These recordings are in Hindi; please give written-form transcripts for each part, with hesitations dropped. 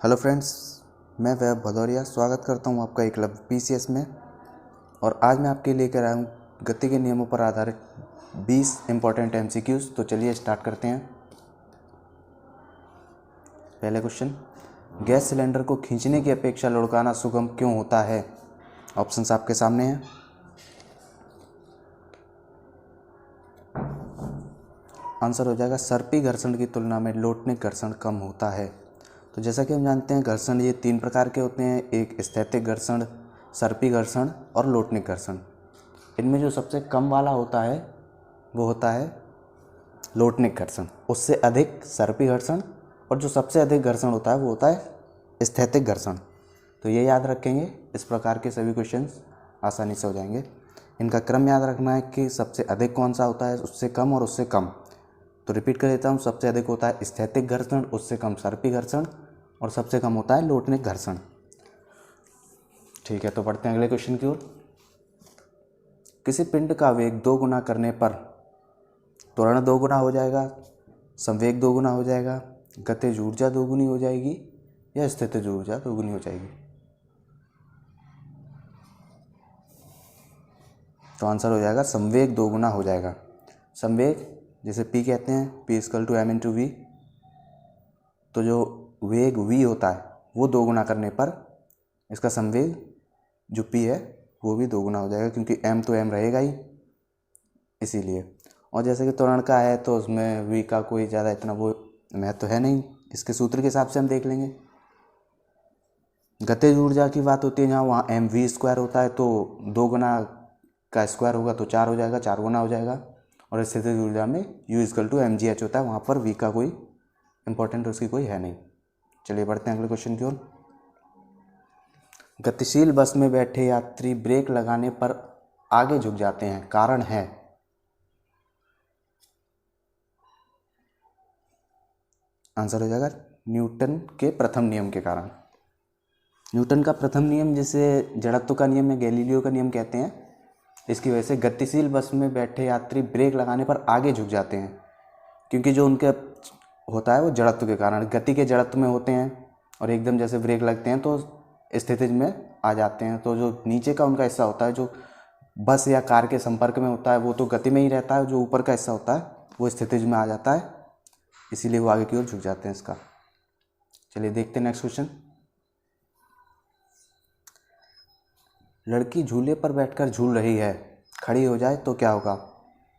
हेलो फ्रेंड्स, मैं वैभव भदौरिया स्वागत करता हूं आपका एकलव्य पीसीएस में। और आज मैं आपके लेकर आया हूं गति के नियमों पर आधारित 20 इम्पॉर्टेंट एमसीक्यूज़। तो चलिए स्टार्ट करते हैं। पहले क्वेश्चन, गैस सिलेंडर को खींचने की अपेक्षा लुढ़काना सुगम क्यों होता है? ऑप्शंस आपके सामने हैं। आंसर हो जाएगा सर्पी घर्षण की तुलना में लोटनिक घर्षण कम होता है। तो जैसा कि हम जानते हैं घर्षण ये 3 प्रकार के होते हैं, एक स्थैतिक घर्षण, सर्पी घर्षण और लोटनिक घर्षण। इनमें जो सबसे कम वाला होता है वो होता है लोटनिक घर्षण, उससे अधिक सर्पी घर्षण, और जो सबसे अधिक घर्षण होता है वो होता है स्थैतिक घर्षण। तो ये याद रखेंगे, इस प्रकार के सभी क्वेश्चंस आसानी से हो जाएंगे। इनका क्रम याद रखना है कि सबसे अधिक कौन सा होता है, उससे कम और उससे कम। तो रिपीट कर देता हूँ, सबसे अधिक होता है स्थैतिक घर्षण, उससे कम सर्पी घर्षण, और सबसे कम होता है लोटनिक घर्षण। ठीक है, तो बढ़ते हैं अगले क्वेश्चन की ओर। किसी पिंड का वेग 2 गुना करने पर त्वरण 2 गुना हो जाएगा, संवेग 2 गुना हो जाएगा, गतिज ऊर्जा 2 गुनी हो जाएगी, या स्थितिज ऊर्जा 2 गुनी हो जाएगी? तो आंसर हो जाएगा संवेग 2 गुना हो जाएगा। संवेग जैसे P कहते हैं, P = m/v। तो जो वेग v होता है वो 2 गुना करने पर इसका संवेग जो P है वो भी 2 गुना हो जाएगा, क्योंकि m तो m रहेगा ही, इसीलिए। और जैसे कि त्वरण का है तो उसमें v का कोई ज़्यादा इतना वो महत्व तो है नहीं, इसके सूत्र के हिसाब से हम देख लेंगे। गतिज ऊर्जा की बात होती है जहाँ वहाँ mv² होता है, तो 2 गुना का स्क्वायर होगा तो 4 हो जाएगा, 4 गुना हो जाएगा। और स्थितिज ऊर्जा में u = mgh होता है, वहाँ पर v का कोई इंपॉर्टेंट उसकी कोई है नहीं। चलिए बढ़ते हैं अगले क्वेश्चन की ओर। गतिशील बस में बैठे यात्री ब्रेक लगाने पर आगे झुक जाते हैं, कारण है? आंसर हो जाएगा न्यूटन के प्रथम नियम के कारण। न्यूटन का प्रथम नियम जिसे जड़त्व का नियम या गैलीलियो का नियम कहते हैं, इसकी वजह से गतिशील बस में बैठे यात्री ब्रेक लगाने पर आगे झुक जाते हैं, क्योंकि जो उनके होता है वो जड़त्व के कारण, गति के जड़त्व में होते हैं, और एकदम जैसे ब्रेक लगते हैं तो स्थितिज में आ जाते हैं। तो जो नीचे का उनका हिस्सा होता है, जो बस या कार के संपर्क में होता है, वो तो गति में ही रहता है, जो ऊपर का हिस्सा होता है वो स्थितिज में आ जाता है, इसीलिए वो आगे की ओर झुक जाते हैं इसका। चलिए देखते हैं नेक्स्ट क्वेश्चन। लड़की झूले पर बैठकर झूल रही है, खड़ी हो जाए तो क्या होगा?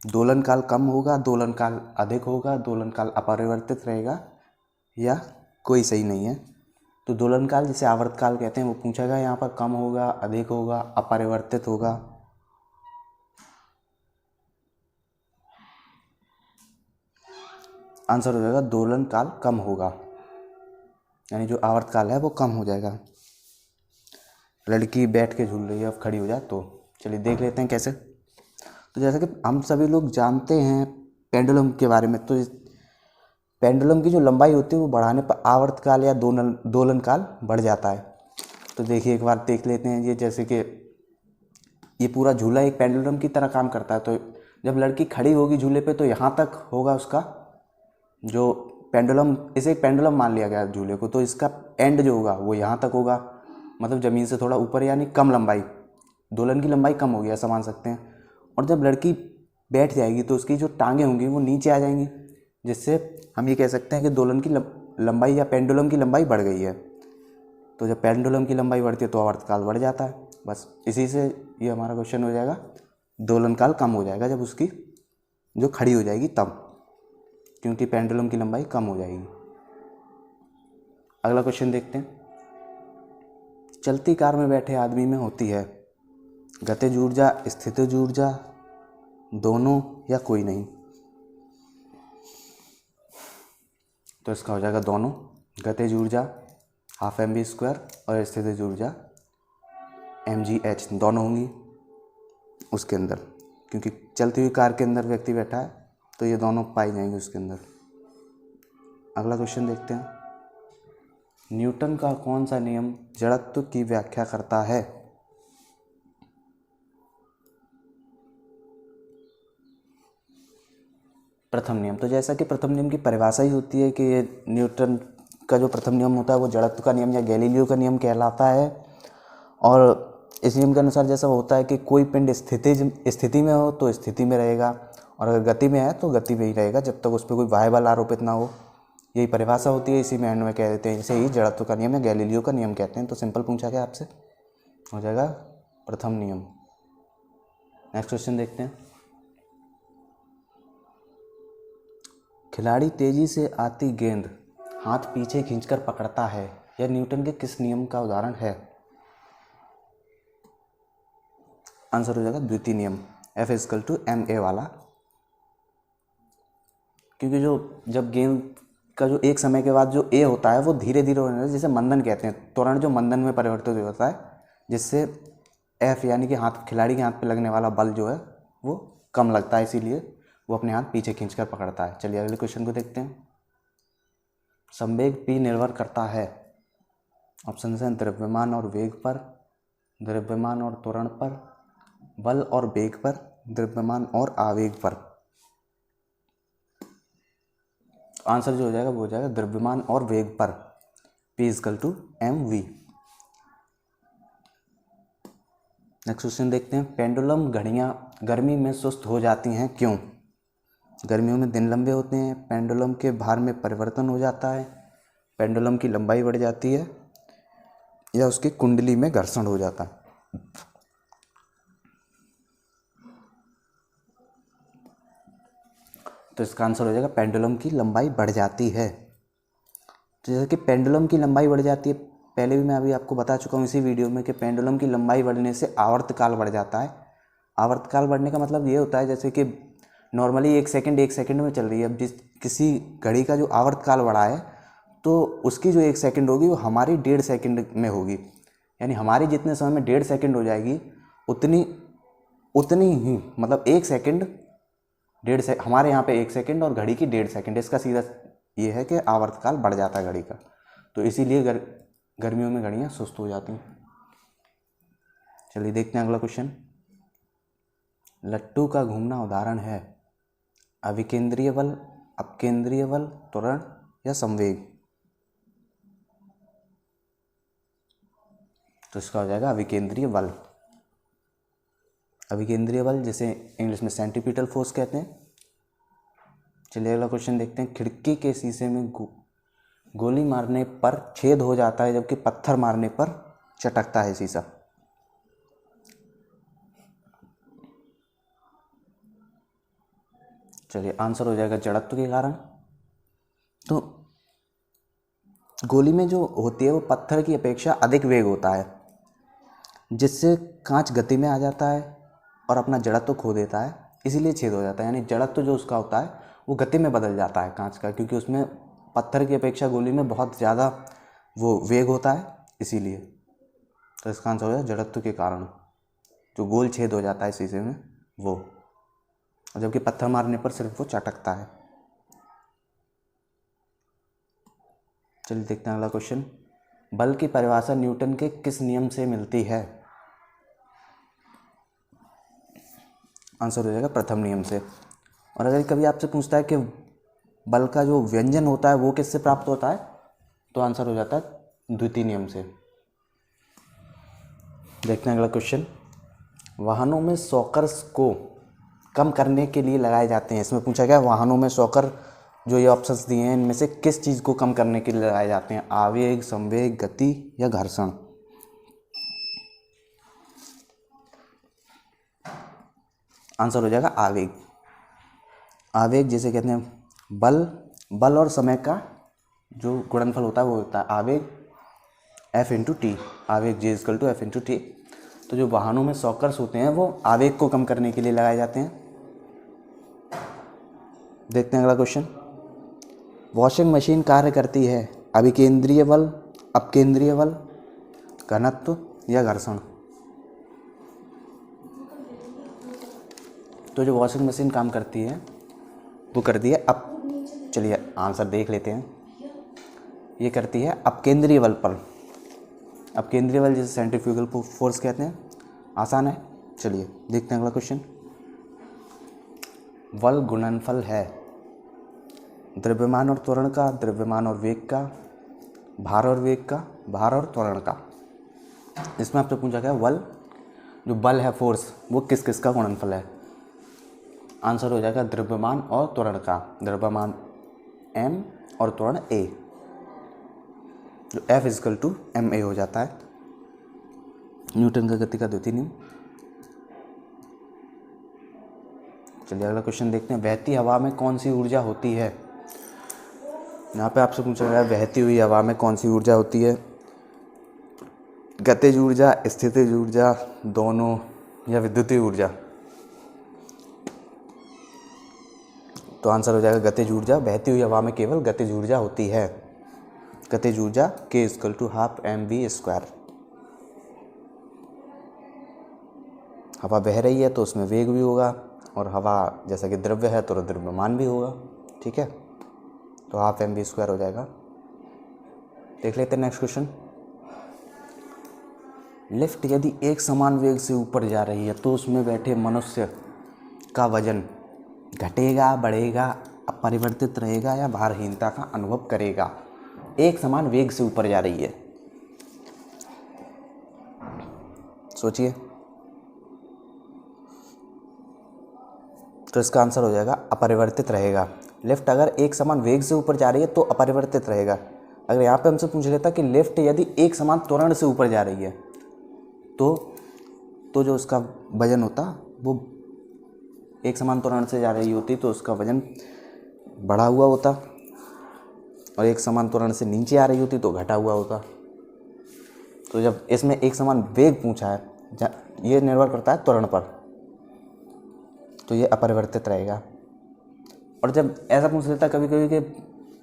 दोलन काल कम होगा, दोलन काल अधिक होगा, दोलन काल अपरिवर्तित रहेगा, या कोई सही नहीं है? तो दोलन काल जिसे आवर्तकाल कहते हैं वो पूछा गया, यहाँ पर कम होगा, अधिक होगा, अपरिवर्तित होगा। आंसर हो जाएगा दोलन काल कम होगा, यानी जो आवर्तकाल है वो कम हो जाएगा। लड़की बैठ के झूल रही है, अब खड़ी हो जाए तो चलिए देख लेते हैं कैसे। तो जैसा कि हम सभी लोग जानते हैं पेंडुलम के बारे में, तो पेंडुलम की जो लंबाई होती है वो बढ़ाने पर आवर्तकाल या दोलन काल बढ़ जाता है। तो देखिए एक बार देख लेते हैं, ये जैसे कि ये पूरा झूला एक पेंडुलम की तरह काम करता है। तो जब लड़की खड़ी होगी झूले पे तो यहाँ तक होगा उसका जो पेंडुलम, इसे एक पेंडुलम मान लिया गया झूले को, तो इसका एंड जो होगा वो यहाँ तक होगा, मतलब ज़मीन से थोड़ा ऊपर, यानी कम लंबाई, दोलन की लंबाई कम होगी ऐसा मान सकते हैं। और जब लड़की बैठ जाएगी तो उसकी जो टांगें होंगी वो नीचे आ जाएंगी, जिससे हम ये कह सकते हैं कि दोलन की लंबाई या पेंडुलम की लंबाई बढ़ गई है। तो जब पेंडुलम की लंबाई बढ़ती है तो आवर्तकाल बढ़ जाता है। बस इसी से ये हमारा क्वेश्चन हो जाएगा, दोलन काल कम हो जाएगा जब उसकी जो खड़ी हो जाएगी तब, क्योंकि पेंडुलम की लंबाई कम हो जाएगी। अगला क्वेश्चन देखते हैं। चलती कार में बैठे आदमी में होती है गतिज ऊर्जा, स्थितिज ऊर्जा, दोनों, या कोई नहीं? तो इसका हो जाएगा दोनों। गतिज ऊर्जा ½ mv² और स्थितिज ऊर्जा mgh दोनों होंगी उसके अंदर, क्योंकि चलती हुई कार के अंदर व्यक्ति बैठा है तो ये दोनों पाई जाएंगी उसके अंदर। अगला क्वेश्चन देखते हैं। न्यूटन का कौन सा नियम जड़त्व की व्याख्या करता है? प्रथम नियम। तो जैसा कि प्रथम नियम की परिभाषा ही होती है कि ये न्यूटन का जो प्रथम नियम होता है वो जड़त्व का नियम या गैलीलियो का नियम कहलाता है। और इस नियम के अनुसार जैसा होता है कि कोई पिंड स्थिति में हो तो स्थिति में रहेगा, और अगर गति में है तो गति में ही रहेगा जब तक उस पर कोई बाह्य बल आरोपित ना हो। यही परिभाषा होती है, इसी में एंड में कह देते हैं, इसे ही जड़त्व का नियम या गैलीलियो का नियम कहते हैं। तो सिंपल पूछा गया आपसे, हो जाएगा प्रथम नियम। नेक्स्ट क्वेश्चन देखते हैं। खिलाड़ी तेजी से आती गेंद हाथ पीछे खींचकर पकड़ता है, यह न्यूटन के किस नियम का उदाहरण है? आंसर हो जाएगा द्वितीय नियम, F=ma वाला। क्योंकि जब गेंद का जो एक समय के बाद जो ए होता है वो धीरे धीरे होने लगता है, जिसे मंदन कहते हैं, त्वरण जो मंदन में परिवर्तित हो जाता है, जिससे एफ यानी कि खिलाड़ी के हाथ पे लगने वाला बल जो है वो कम लगता है, इसीलिए वो अपने हाथ पीछे खींचकर पकड़ता है। चलिए अगले क्वेश्चन को देखते हैं। संवेग P निर्भर करता है, ऑप्शन है द्रव्यमान और वेग पर, द्रव्यमान और त्वरण पर, बल और वेग पर, द्रव्यमान और आवेग पर। आंसर जो हो जाएगा वो हो जाएगा द्रव्यमान और वेग पर, P=mv। नेक्स्ट क्वेश्चन देखते हैं। पेंडुलम घड़ियाँ गर्मी में सुस्त हो जाती हैं, क्यों? गर्मियों में दिन लंबे होते हैं, पेंडुलम के भार में परिवर्तन हो जाता है, पेंडुलम की लंबाई बढ़ जाती है, या उसकी कुंडली में घर्षण हो जाता है। तो इसका आंसर हो जाएगा पेंडुलम की लंबाई बढ़ जाती है। तो जैसे कि पेंडुलम की लंबाई बढ़ जाती है, पहले भी मैं अभी आपको बता चुका हूँ इसी वीडियो में कि पेंडुलम की लंबाई बढ़ने से आवर्तकाल बढ़ जाता है। आवर्तकाल बढ़ने का मतलब ये होता है जैसे कि नॉर्मली एक सेकंड में चल रही है, अब किसी घड़ी का जो आवर्तकाल बढ़ा है तो उसकी जो 1 सेकंड होगी वो हमारी 1.5 सेकंड में होगी, यानी हमारी जितने समय में 1.5 सेकंड हो जाएगी उतनी ही, मतलब 1 सेकंड 1.5 सेकंड हमारे यहाँ पे 1 सेकंड और घड़ी की 1.5 सेकंड, इसका सीधा ये है कि आवर्तकाल बढ़ जाता है घड़ी का। तो इसीलिए गर्मियों में घड़ियाँ सुस्त हो जाती हैं। चलिए देखते हैं अगला क्वेश्चन। लट्टू का घूमना उदाहरण है, अविकेंद्रीय बल, अपकेंद्रीय बल, त्वरण या संवेग? तो इसका हो जाएगा अविकेंद्रीय बल। अविकेंद्रीय बल जिसे इंग्लिश में सेंट्रीपिटल फोर्स कहते हैं। चलिए अगला क्वेश्चन देखते हैं। खिड़की के शीशे में गोली मारने पर छेद हो जाता है, जबकि पत्थर मारने पर चटकता है शीशा। चलिए आंसर हो जाएगा जड़त्व के कारण। तो गोली में जो होती है वो पत्थर की अपेक्षा अधिक वेग होता है, जिससे कांच गति में आ जाता है और अपना जड़त्व खो देता है, इसीलिए छेद हो जाता है। यानी जड़त्व जो उसका होता है वो गति में बदल जाता है कांच का, क्योंकि उसमें पत्थर की अपेक्षा गोली में बहुत ज़्यादा वो वेग होता है, इसीलिए। तो इसका आंसर हो जाएगा जड़त्व के कारण जो गोल छेद हो जाता है शीशे में वो, और जबकि पत्थर मारने पर सिर्फ वो चटकता है। चलिए देखते हैं अगला क्वेश्चन। बल की परिभाषा न्यूटन के किस नियम से मिलती है? आंसर हो जाएगा प्रथम नियम से। और अगर कभी आपसे पूछता है कि बल का जो व्यंजन होता है वो किससे प्राप्त होता है, तो आंसर हो जाता है द्वितीय नियम से। देखते हैं अगला क्वेश्चन। वाहनों में शॉकर्स को कम करने के लिए लगाए जाते हैं, इसमें पूछा गया वाहनों में शॉकर जो ये ऑप्शंस दिए हैं इनमें से किस चीज़ को कम करने के लिए लगाए जाते हैं? आवेग, संवेग, गति या घर्षण? आंसर हो जाएगा आवेग। आवेग जिसे कहते हैं बल और समय का जो गुणनफल होता है वो होता है आवेग F×T, आवेग G=F×T। तो जो वाहनों में शॉकर्स होते हैं वो आवेग को कम करने के लिए लगाए जाते हैं। देखते हैं अगला क्वेश्चन। वॉशिंग मशीन कार्य करती है अभिकेंद्रीय बल, अपकेंद्रीय बल, घनत्व या घर्षण? तो जो वॉशिंग मशीन काम करती है वो करती है चलिए आंसर देख लेते हैं। ये करती है अपकेंद्रीय बल पर। अपकेंद्रीय बल जिसे सेंट्रीफ्यूगल फोर्स कहते हैं। आसान है, चलिए देखते हैं अगला क्वेश्चन। बल गुणनफल है द्रव्यमान और त्वरण का, द्रव्यमान और वेग का, भार और वेग का, भार और त्वरण का। इसमें आपसे पूछा गया बल, जो बल है फोर्स, वो किस किस का गुणनफल है। आंसर हो जाएगा द्रव्यमान और त्वरण का। द्रव्यमान m और त्वरण a, जो F = ma हो जाता है। न्यूटन का गति का द्वितीय नियम। चलिए अगला क्वेश्चन देखते हैं। बहती हवा में कौन सी ऊर्जा होती है। यहाँ पे आपसे पूछा गया बहती हुई हवा में कौन सी ऊर्जा होती है। गतिज ऊर्जा, स्थितिज ऊर्जा, दोनों, या विद्युतीय ऊर्जा। तो आंसर हो जाएगा गतिज ऊर्जा। बहती हुई हवा में केवल गतिज ऊर्जा होती है। गतिज ऊर्जा K = ½ mv²। हवा बह रही है तो उसमें वेग भी होगा, और हवा जैसा कि द्रव्य है तो द्रव्यमान भी होगा। ठीक है, तो ½ mv² हो जाएगा। देख लेते हैं नेक्स्ट क्वेश्चन। लिफ्ट यदि एक समान वेग से ऊपर जा रही है तो उसमें बैठे मनुष्य का वजन घटेगा, बढ़ेगा, अपरिवर्तित रहेगा या भारहीनता का अनुभव करेगा। एक समान वेग से ऊपर जा रही है, सोचिए। तो इसका आंसर हो जाएगा अपरिवर्तित रहेगा। लिफ्ट अगर एक समान वेग से ऊपर जा रही है तो अपरिवर्तित रहेगा। अगर यहाँ पे हमसे पूछ लेता कि लिफ्ट यदि एक समान त्वरण से ऊपर जा रही है तो जो उसका वजन होता वो एक समान त्वरण से जा रही होती तो उसका वजन बढ़ा हुआ होता, और एक समान त्वरण से नीचे आ रही होती तो घटा हुआ होता। तो जब इसमें एक समान वेग पूछा है, ये निर्भर करता है त्वरण पर, तो ये अपरिवर्तित रहेगा। और जब ऐसा पूछ लेता कभी कभी कि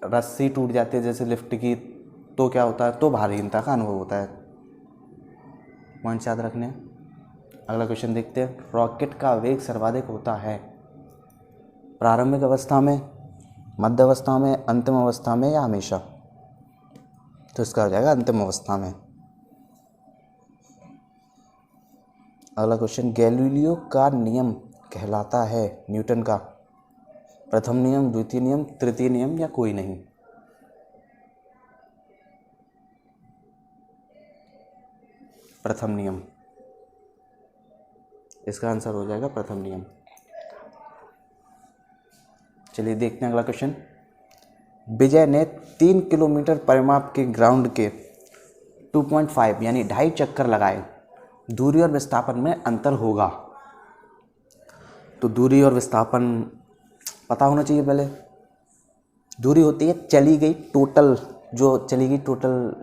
रस्सी टूट जाती है जैसे लिफ्ट की, तो क्या होता है, तो भारहीनता का अनुभव होता है। पॉइंट्स याद रखने। अगला क्वेश्चन देखते हैं। रॉकेट का वेग सर्वाधिक होता है प्रारंभिक अवस्था में, मध्य अवस्था में, अंतिम अवस्था में या हमेशा। तो इसका हो जाएगा अंतिम अवस्था में। अगला क्वेश्चन। गैलीलियो का नियम कहलाता है न्यूटन का प्रथम नियम, द्वितीय नियम, तृतीय नियम या कोई नहीं। प्रथम नियम। इसका आंसर हो जाएगा प्रथम नियम। चलिए देखते हैं अगला क्वेश्चन। विजय ने 3 किलोमीटर परिमाप के ग्राउंड के 2.5 यानी 2.5 चक्कर लगाए। दूरी और विस्थापन में अंतर होगा। तो दूरी और विस्थापन पता होना चाहिए पहले। दूरी होती है चली गई टोटल, जो चली गई टोटल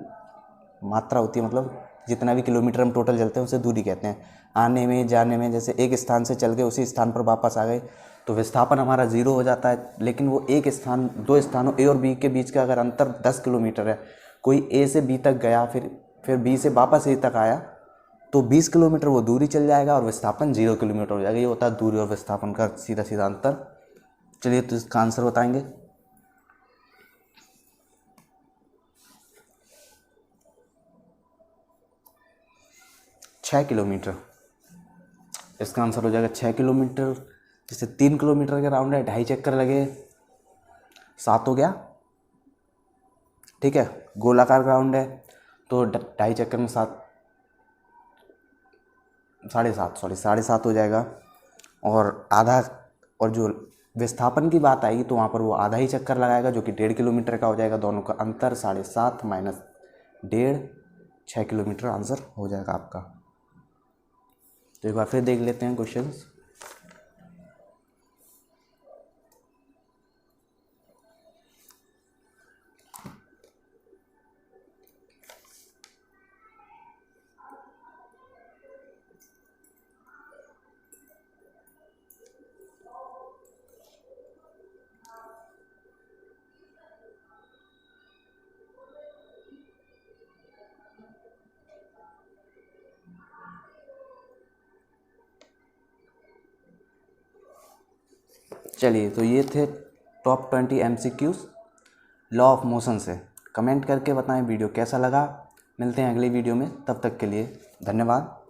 मात्रा होती है, मतलब जितना भी किलोमीटर हम टोटल चलते हैं उसे दूरी कहते हैं। आने में जाने में, जैसे एक स्थान से चल के उसी स्थान पर वापस आ गए तो विस्थापन हमारा 0 हो जाता है। लेकिन वो एक स्थान, 2 स्थानों A और B के बीच का अगर अंतर 10 किलोमीटर है, कोई A से B तक गया, फिर B से वापस A तक आया, तो 20 किलोमीटर वो दूरी चल जाएगा और विस्थापन 0 किलोमीटर हो जाएगा। ये होता है दूरी और विस्थापन का सीधा सीधा अंतर। चलिए तो इसका आंसर बताएंगे। छः किलोमीटर। इसका आंसर हो जाएगा 6 किलोमीटर। जैसे 3 किलोमीटर का राउंड है, 2.5 चक्कर लगे, 7 हो गया। ठीक है, गोलाकार ग्राउंड है तो 2.5 चक्कर में 7.5 हो जाएगा। और आधा, और जो विस्थापन की बात आएगी तो वहाँ पर वो आधा ही चक्कर लगाएगा जो कि 1.5 किलोमीटर का हो जाएगा। दोनों का अंतर 7.5 माइनस 1.5, 6 किलोमीटर आंसर हो जाएगा आपका। तो एक बार फिर देख लेते हैं क्वेश्चंस। चलिए तो ये थे top 20 MCQs law of motion से। कमेंट करके बताएं वीडियो कैसा लगा। मिलते हैं अगली वीडियो में, तब तक के लिए धन्यवाद।